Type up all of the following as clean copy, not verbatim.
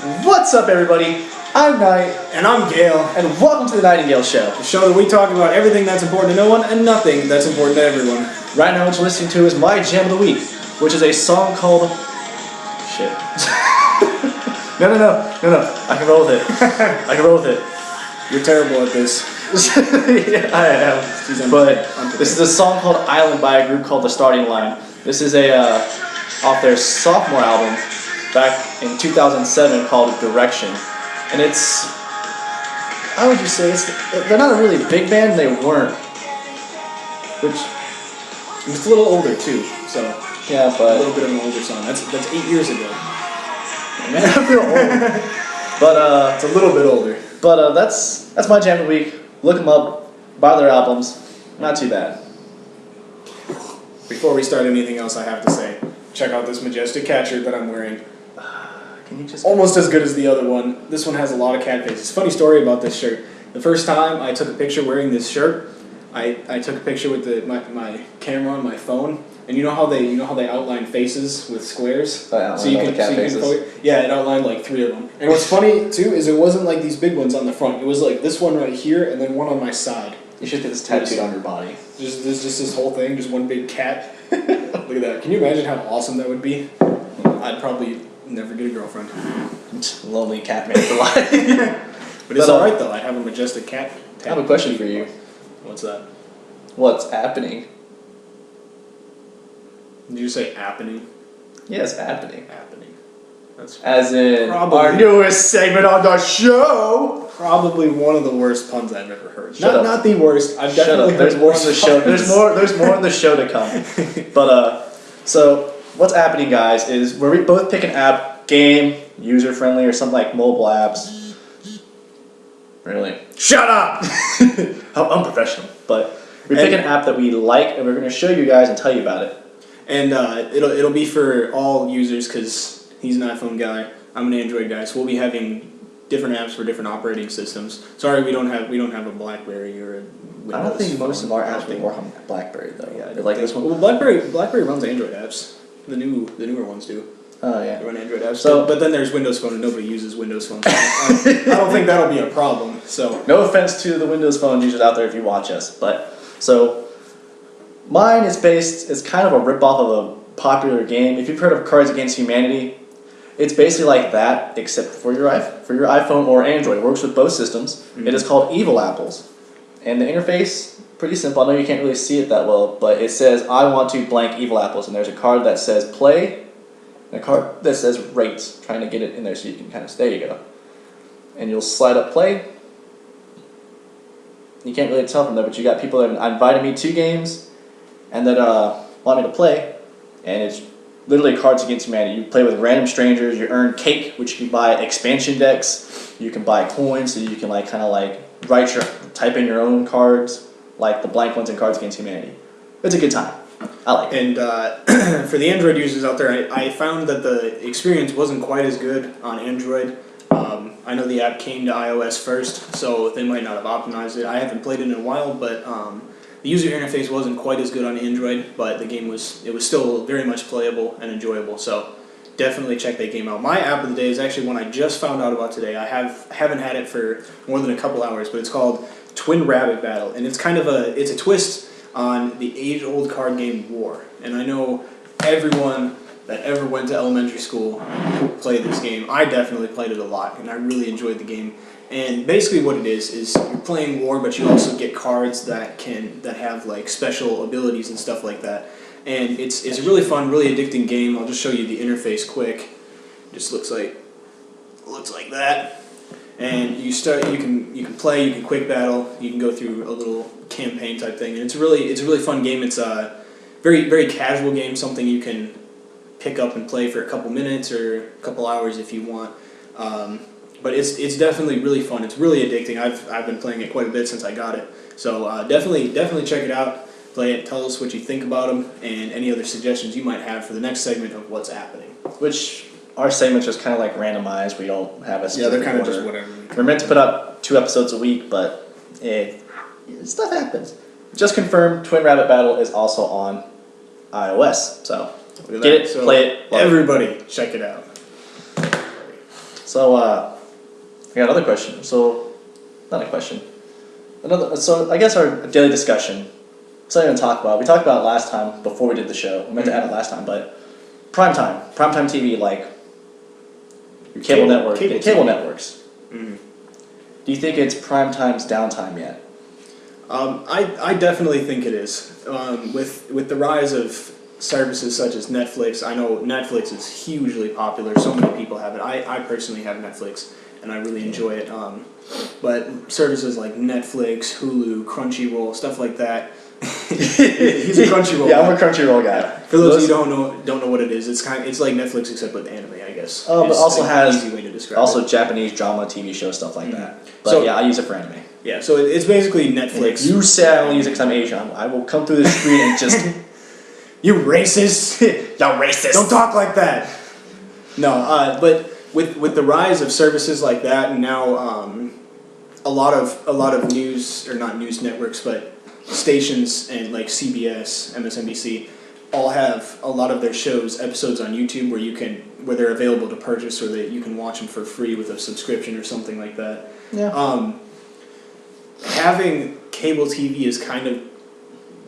What's up, everybody? I'm Knight. And I'm Gale. And welcome to the Nightingale Show. The show that we talk about everything that's important to no one and nothing that's important to everyone. Right now what you're listening to is my Jam of the Week, which is a song called... Shit. No. I can roll with it. You're terrible at this. Yeah, I am. But this is a song called Island by a group called The Starting Line. This is off their sophomore album back in 2007 called Direction. And it's, how would you say, they're not a really big band, they weren't. Which, It's a little older too, so yeah, but... a little bit of an older song. That's 8 years ago. Man, I feel old. But, it's a little bit older. But that's my Jam of the Week. Look them up, buy their albums, not too bad. Before we start anything else, I have to say, check out this majestic cat shirt that I'm wearing. Can you just... Almost as good as the other one. This one has a lot of cat faces. Funny story about this shirt. The first time I took a picture wearing this shirt, I took a picture with my camera on my phone, and you know how they outline faces with squares? So you can yeah, it outlined like 3 of them. And what's funny too is it wasn't like these big ones on the front. It was like this one right here and then one on my side. You should get this tattooed on your body. Just this whole thing, just one big cat. Look at that. Can you imagine how awesome that would be? I'd probably never get a girlfriend. Lonely cat man for life. But it's alright though. I have a majestic cat. I have a question for you. What's that? What's happening? Did you say happening? Yes, happening. Happening. That's As in probably our newest segment on the show. probably one of the worst puns I've ever heard. Shut up. Not the worst. I've Shut definitely up. There's heard more in worse the show. puns. There's more in the show to come. But so what's happening, guys, is where we both pick an app, game, user friendly, or something like mobile apps. Really? Shut up! How unprofessional. But we pick an app that we like, and we're going to show you guys and tell you about it. And it'll be for all users because he's an iPhone guy. I'm an Android guy, so we'll be having different apps for different operating systems. Sorry, we don't have a BlackBerry or a Windows. I don't think most phone. of our apps work on BlackBerry though. Yeah, like this one. Well, BlackBerry runs Android apps. The newer ones do. Oh yeah. They run Android apps. So, but then there's Windows Phone, and nobody uses Windows Phone. So I don't think that'll be a problem. So no offense to the Windows Phone users out there if you watch us, but so mine is it's kind of a ripoff of a popular game. If you've heard of Cards Against Humanity, it's basically like that, except for your iPhone or Android. It works with both systems. Mm-hmm. It is called Evil Apples, and the interface pretty simple. I know you can't really see it that well, but it says I want to blank Evil Apples, and there's a card that says play. And a card that says rates, trying to get it in there so you can kind of, there you go. And you'll slide up play. You can't really tell from there, but you got people that have invited me to games and that want me to play. And it's literally Cards Against Humanity. You play with random strangers, you earn cake, which you can buy expansion decks. You can buy coins, so you can type in your own cards, like the blank ones in Cards Against Humanity. It's a good time. I like it. And for the Android users out there, I found that the experience wasn't quite as good on Android. I know the app came to iOS first, so they might not have optimized it. I haven't played it in a while, but the user interface wasn't quite as good on Android, but the game was still very much playable and enjoyable. So definitely check that game out. My app of the day is actually one I just found out about today. I haven't had it for more than a couple hours, but it's called Twin Rabbit Battle, and it's kind of a twist on the age-old card game War. And I know everyone that ever went to elementary school played this game. I definitely played it a lot, and I really enjoyed the game. And basically what it is you're playing War, but you also get cards that have like special abilities and stuff like that. And it's a really fun, really addicting game. I'll just show you the interface quick. It just looks like that. And you can play, you can quick battle, you can go through a little campaign type thing, and it's a really fun game. It's a very, very casual game, something you can pick up and play for a couple minutes or a couple hours if you want. But it's definitely really fun. It's really addicting. I've been playing it quite a bit since I got it. So definitely check it out. Play it. Tell us what you think about them and any other suggestions you might have for the next segment of what's happening. Which our segment's just kind of like randomized. We don't have a specific they're kind of order. just whatever. We're meant to put up 2 episodes a week, but stuff happens. Just confirmed, Twin Rabbit Battle is also on iOS. So get it, play it, love everybody, check it out. So, I got another question. So, not a question. So, I guess our daily discussion. Something to talk about. We talked about it last time before we did the show. We meant to add it last time, but primetime TV, like your cable network, cable networks. Mm-hmm. Do you think it's primetime's downtime yet? I definitely think it is. With the rise of services such as Netflix, I know Netflix is hugely popular. So many people have it. I personally have Netflix, and I really enjoy it. But services like Netflix, Hulu, Crunchyroll, stuff like that. He's a Crunchyroll. Yeah, I'm a Crunchyroll guy. For those of you who don't know what it is, it's like Netflix except with anime, I guess. Oh, but also has an easy way to describe also it. Japanese drama, TV shows, stuff like that. But yeah, I use it for anime. Yeah, so it's basically Netflix. You say I only use it because I'm Asian. I will come through the screen and just you racist. Y'all racist. Don't talk like that. No, but with the rise of services like that, and now a lot of news, or not news networks, but stations and like CBS, MSNBC, all have a lot of their episodes on YouTube where they're available to purchase, or that you can watch them for free with a subscription or something like that. Yeah. Having cable TV is kind of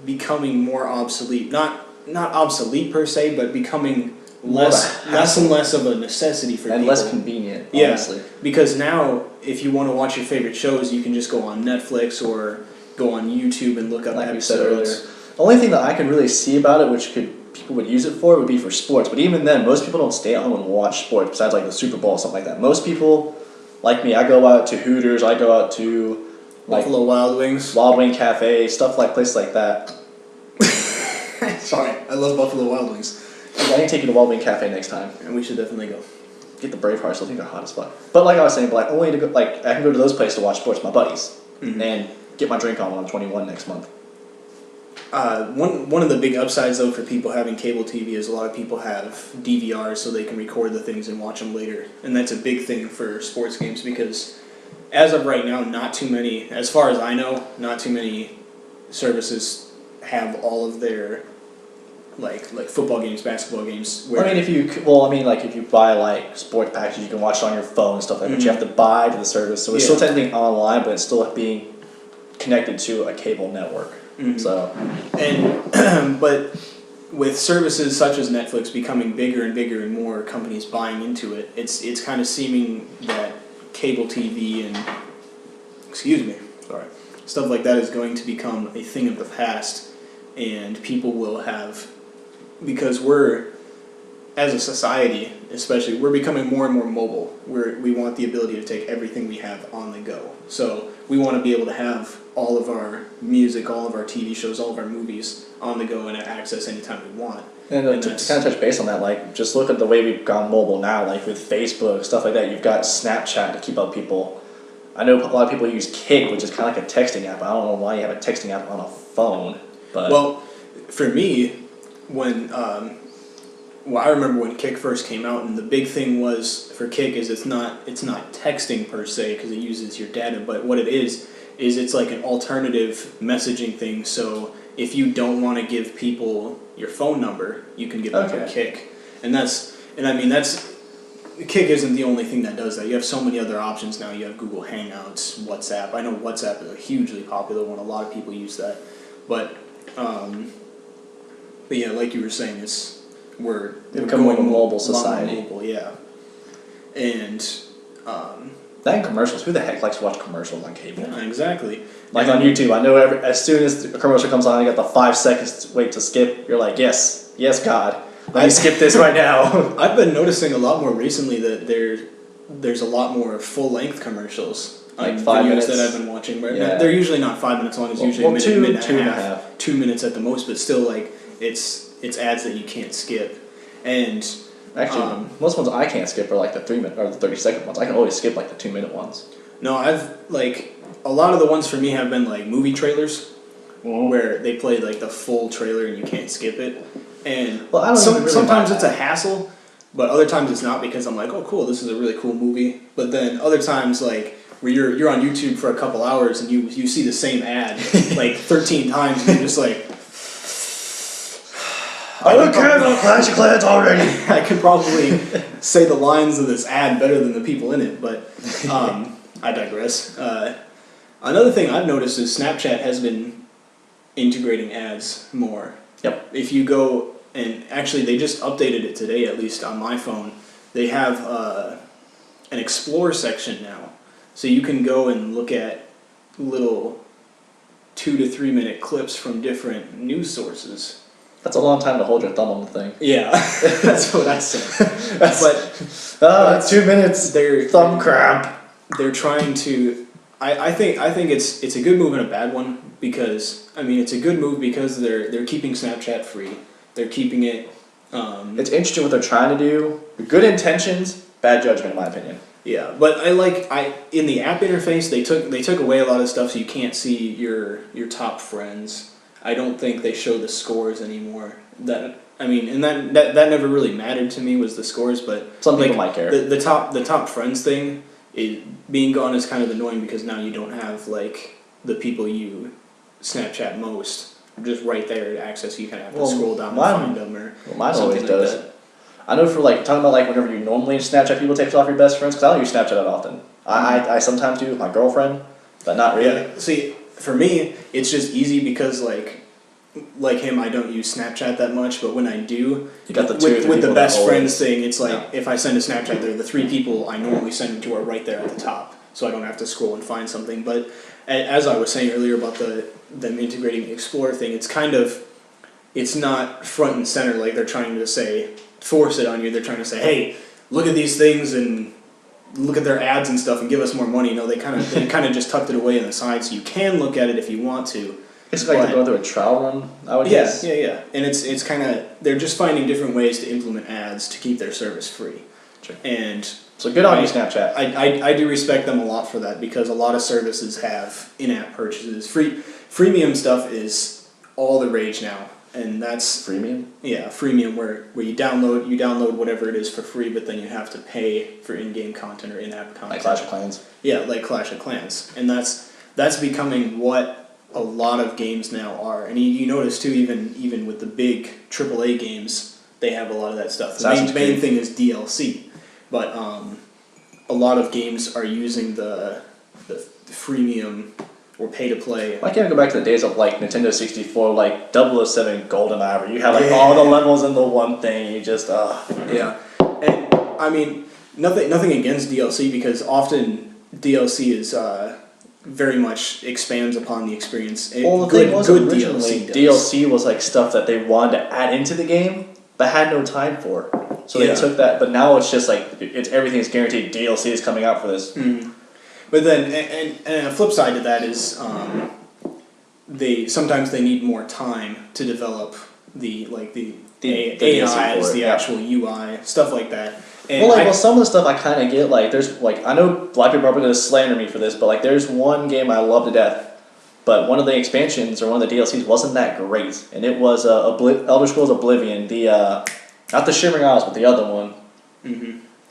becoming more obsolete. Not obsolete per se, but becoming less and less of a necessity for people. And less convenient, yeah, honestly. Because now, if you want to watch your favorite shows, you can just go on Netflix or go on YouTube and look up like episodes. We said earlier. The only thing that I can really see about it, which people would use it for, would be for sports. But even then, most people don't stay at home and watch sports, besides like the Super Bowl or something like that. Most people, like me, I go out to Hooters, I go out to Buffalo Wild Wings. Wild Wing Cafe, places like that. Sorry, I love Buffalo Wild Wings. I need to take you to Wild Wing Cafe next time. And we should definitely go. Get the Bravehearts, I think they're hot as fuck. But like I was saying, only to go, I can go to those places to watch sports with my buddies. Mm-hmm. And get my drink on when I'm 21 next month. One of the big upsides, though, for people having cable TV is a lot of people have DVRs, so they can record the things and watch them later. And that's a big thing for sports games, because as of right now, not too many, as far as I know, not too many services have all of their like football games, basketball games. Where if you buy sports packages, you can watch it on your phone and stuff like that. But you have to buy to the service, so it's still technically online, but it's still being connected to a cable network. Mm-hmm. So, and but with services such as Netflix becoming bigger and bigger and more companies buying into it, it's kind of seeming that cable TV and stuff like that is going to become a thing of the past, and people will have, because we're, as a society especially, we're becoming more and more mobile. We want the ability to take everything we have on the go. So we want to be able to have all of our music, all of our TV shows, all of our movies on the go and access anytime we want. And to kind of touch base on that, just look at the way we've gone mobile now, with Facebook, stuff like that. You've got Snapchat to keep up people. I know a lot of people use Kick, which is kind of like a texting app. I don't know why you have a texting app on a phone. But well, for me, when I remember when Kick first came out, and the big thing was for Kick is it's not texting per se, because it uses your data, but what it is it's like an alternative messaging thing. So if you don't want to give people your phone number, you can give them a Kick, and Kick isn't the only thing that does that. You have so many other options now. You have Google Hangouts, WhatsApp. I know WhatsApp is a hugely popular one. A lot of people use that, but yeah, like you were saying, we're becoming a mobile society. Mobile, yeah, and that and commercials. Who the heck likes to watch commercials on cable? Yeah, exactly. On YouTube, I know as soon as the commercial comes on, you got the 5 seconds to wait to skip. You're like, yes, God. Let me skip this right now. I've been noticing a lot more recently that there's a lot more full-length commercials. 5 minutes that I've been watching. They're usually not 5 minutes long. It's usually a minute and a half. 2 minutes at the most, but still, it's ads that you can't skip. And actually, most ones I can't skip are the 3 minute or the 30-second ones. I can always skip the 2 minute ones. No, I've a lot of the ones for me have been movie trailers, where they play the full trailer and you can't skip it. And sometimes it's a hassle, but other times it's not, because I'm like, oh cool, this is a really cool movie. But then other times where you're on YouTube for a couple hours and you see the same ad 13 times and you're just like, I don't care about Clash of Clans already. I could probably say the lines of this ad better than the people in it, but I digress. Another thing I've noticed is Snapchat has been integrating ads more. Yep. If you go, and actually they just updated it today, at least on my phone, they have an Explore section now. So you can go and look at little 2 to 3 minute clips from different news sources. That's a long time to hold your thumb on the thing. Yeah, that's what I said. But 2 minutes. They're Thumb cramp. They're trying to. I think it's a good move and a bad one because I mean it's a good move because they're keeping Snapchat free. They're keeping it. It's interesting what they're trying to do. Good intentions, bad judgment, in my opinion. Yeah, but in the app interface they took away a lot of stuff so you can't see your top friends. I don't think they show the scores anymore. That never really mattered to me was the scores, but some people might care. The top friends thing being gone is kind of annoying because now you don't have like the people you Snapchat most just right there to access. You kind of have to scroll down and find them or mine something always does. like that. I know for like talking about like whenever you normally Snapchat people take off your best friends because I don't use Snapchat that often. I sometimes do with my girlfriend, but not really. Yeah. See, for me, it's just easy because like him, I don't use Snapchat that much, but when I do, you got the with the best friends thing, it's like if I send a Snapchat, there the 3 people I normally send it to are right there at the top, so I don't have to scroll and find something. But as I was saying earlier about them integrating the Explore thing, it's not front and center like they're trying to force it on you. They're trying to say, hey, look at these things and look at their ads and stuff and give us more money. No, they kind of just tucked it away in the side so you can look at it if you want to. It's like they're going through a trial run, I would guess. Yeah. And it's kind of, they're just finding different ways to implement ads to keep their service free. Sure. And so good on you, Snapchat. I do respect them a lot for that because a lot of services have in-app purchases. Freemium stuff is all the rage now. And that's freemium. Yeah, freemium where you download whatever it is for free, but then you have to pay for in-game content or in-app content. Like Clash of Clans. Yeah, like Clash of Clans, and that's becoming what a lot of games now are. And you notice too, even with the big AAA games, they have a lot of that stuff. The main thing is DLC, but a lot of games are using the freemium or pay to play. I can't go back to the days of like Nintendo 64, like 007 GoldenEye, where you have like all the levels in the one thing. You just Yeah, and I mean nothing against DLC because often DLC is very much expands upon the experience. Well, the thing was originally DLC was like stuff that they wanted to add into the game but had no time for. So they took that, but now it's just like everything's guaranteed. DLC is coming out for this. Mm-hmm. But then, and a flip side to that is, sometimes they need more time to develop the AIs, the actual UI, stuff like that. And well, some of the stuff I kind of get. Like, there's like I know black people are probably gonna slander me for this, but like there's one game I love to death, but one of the expansions or one of the DLCs wasn't that great, and it was Elder Scrolls Oblivion, not the Shimmering Isles, but the other one,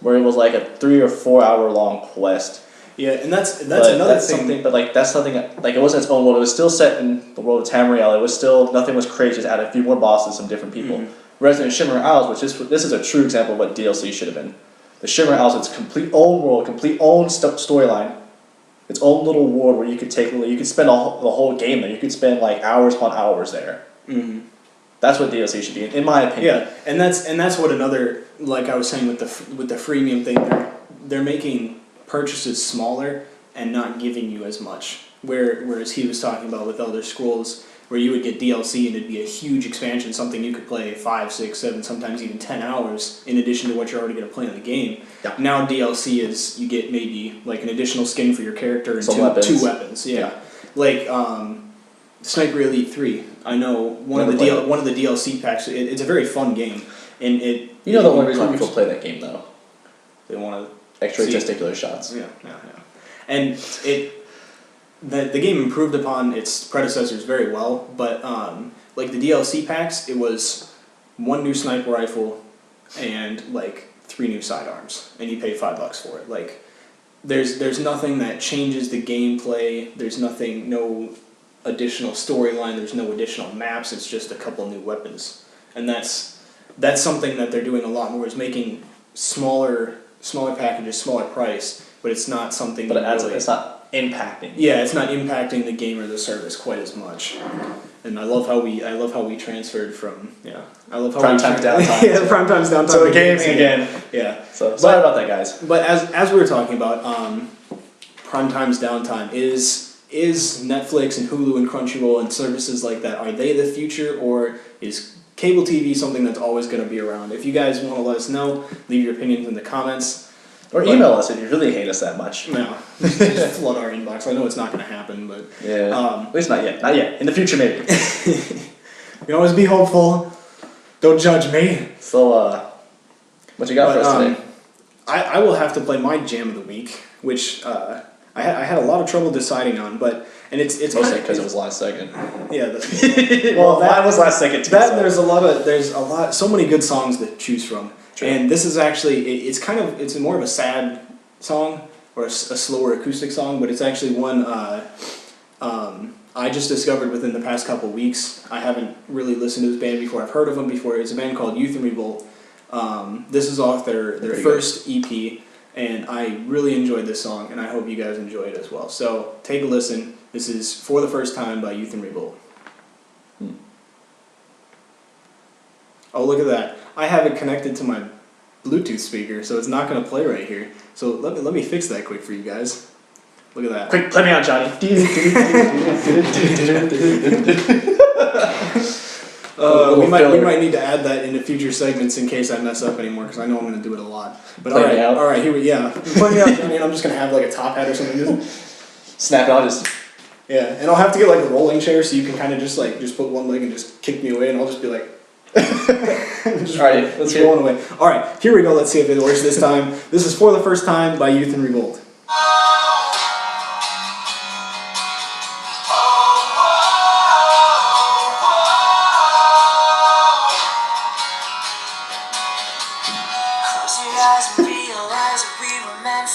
where it was like a 3 or 4 hour long quest. Yeah, and that's another thing. Something, but like that's something like it wasn't its own world. It was still set in the world of Tamriel. It was still nothing was crazy. Just added a few more bosses, some different people. Whereas in Shimmering Isles, this is a true example of what DLC should have been. The Shimmering Isles, it's complete own world, complete own storyline, its own little world where you could spend the whole game there. You could spend like hours upon hours there. Mm-hmm. That's what DLC should be, in my opinion. Yeah, and that's what another, like I was saying with the freemium thing, they're making purchases smaller and not giving you as much. Whereas he was talking about with Elder Scrolls, where you would get DLC and it'd be a huge expansion, something you could play 5, 6, 7, sometimes even 10 hours in addition to what you're already going to play in the game. Yeah. Now DLC is you get maybe like an additional skin for your character and two weapons. Yeah. Like Sniper Elite 3. I know one of the DLC packs. It's a very fun game, and it. You know the only reason why people play that game though. They want to. Extra testicular shots. Yeah. And the game improved upon its predecessors very well, but like the DLC packs, it was 1 new sniper rifle and like 3 new sidearms, and you pay $5 for it. Like there's nothing that changes the gameplay. There's no additional storyline. There's no additional maps. It's just a couple new weapons. and that's something that they're doing a lot more, is making smaller packages, smaller price, but it's not something. But it's not impacting. Yeah, it's not impacting the game or the service quite as much. And I love how we transferred from I love how prime time's downtime. Yeah, prime time's downtime. So the gaming again. Yeah. So sorry about that, guys. But as we were talking about, prime time's downtime is Netflix and Hulu and Crunchyroll and services like that. Are they the future, or is cable TV something that's always going to be around? If you guys want to let us know, leave your opinions in the comments. Or email us if you really hate us that much. No, just flood our inbox. I know it's not going to happen, but at least not yet. Not yet. In the future, maybe. You can always be hopeful. Don't judge me. So, what you got for us today? I will have to play my jam of the week, which I had a lot of trouble deciding on, and it's mostly because it was last second. Yeah. Well, mine was last second too. There's a lot, so many good songs to choose from. True. And this is actually, it's more of a sad song, or a slower acoustic song, but it's actually one I just discovered within the past couple weeks. I haven't really listened to this band before. I've heard of them before. It's a band called Youth in Revolt. This is off their first EP, and I really enjoyed this song, and I hope you guys enjoy it as well. So take a listen. This is For the First Time by Youth in Revolt. Oh, look at that. I have it connected to my Bluetooth speaker, so it's not going to play right here. So let me fix that quick for you guys. Look at that. Quick, play me out, Johnny. We might need to add that into future segments in case I mess up anymore, because I know I'm going to do it a lot. But all right, here we play me out, Johnny, and I'm just going to have like a top hat or something. Snap it, I'll just... Yeah, and I'll have to get like a rolling chair so you can kind of just put one leg and just kick me away, and I'll just be like... Alright, let's go away. Alright, here we go. Let's see if it works this time. This is For the First Time by Youth in Revolt. Close your eyes and realize that we were meant